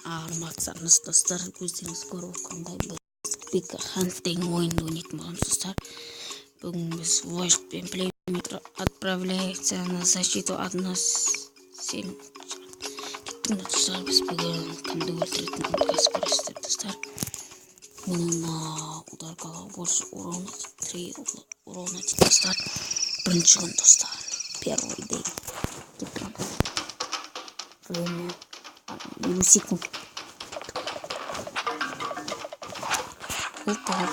арматсаңыз достар, көздеріңіз көріп отқандай біз Big Hunting ойынды ойнайтын боламыз достар. Бүгін біз вождьпен племетр отправляется на защиту от нас 7. Кеттің достар, біз бүгін кімді өлтіретінін қазір көресіздер достар. Мына ударкаға больше урона 3 урона достар. Бірінші күн достар, первый день. Кеттің время секунд. Опа.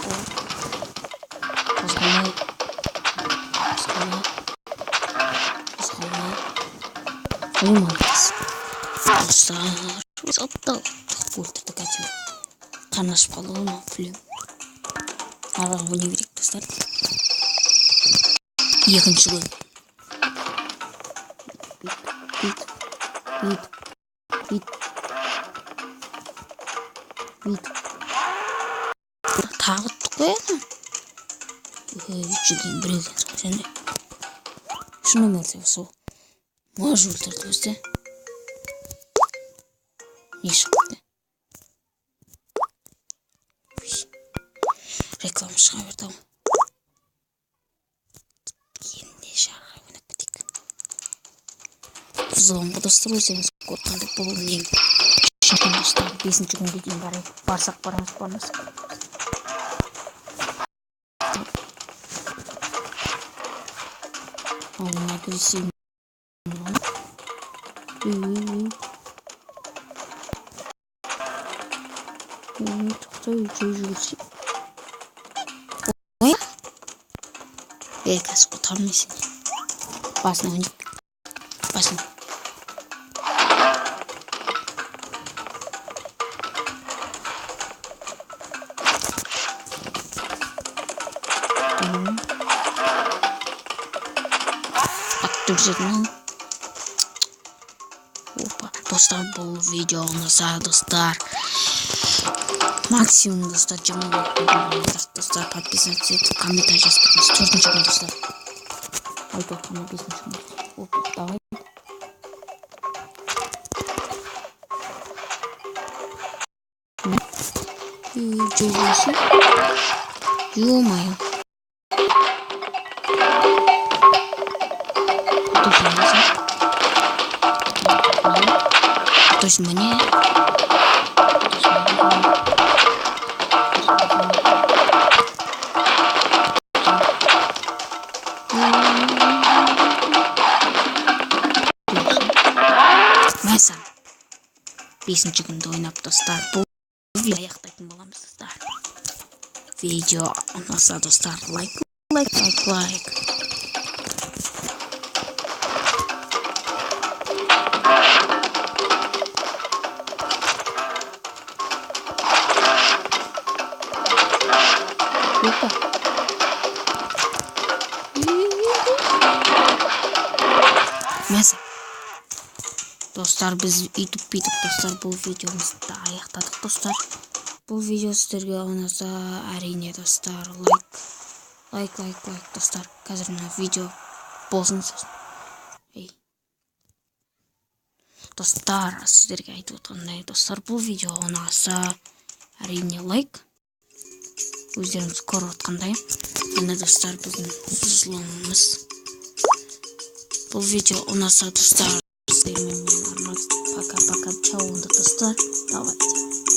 Позгоняй. Молодец. Достар. Заптал. Өлтірді кәтер. Қанашып қалды ғой ма, флем. Араға ойнай берейік достар. Екінші күн. Бит. Тағыттық қой ана. Жүрген біреуден сұға және. Шыны мөлсе осы. Мажу өлтірді өсте. Не шықты? Реклама шыға берді ау. Енді жаға өніп бітек. Қызылымғы достар өсеңіз қорқандық бұл нем. Үшінші достар 5-ші күнге дейін барсақ бармасақ. Алына көрсейін. Тоқта үйде жүрсейін. Ой? Қазір құтармайсың. Басына өніп. Басына. Опа, достар, бұл видео ұнаса достар. Максимум достар 20 лайк достар, подписывайтесь етіп, комментарий жазып тұрыңыз. 4-ші күн достар. Айтып отқанда 5-ші күн. Опа, давай. Жүргенші. Ё-моё. То есть мне Мәсән 5-ші күнді ойнап достар. Бұл видео аяқтайтын боламыз достар. Видео ұнаса достар, лайк. Опа. Мәсән. Достар, біз үйтіп достар, бұл видеомызды аяқтадық достар. Бұл видео сіздерге ұнаса, әрине достар, лайк достар. Қазір мына видео болсын сосын. Достар, сіздерге айтып отқандай достар, бұл видео ұнаса, әрине лайк. Өздеріңіз көріп отқандай. Міне достар, біздің ұзылымыз. Бұл видео ұнаса достар, сіздермен мен Армат. Пока-пока. Чао, достар. Давайте.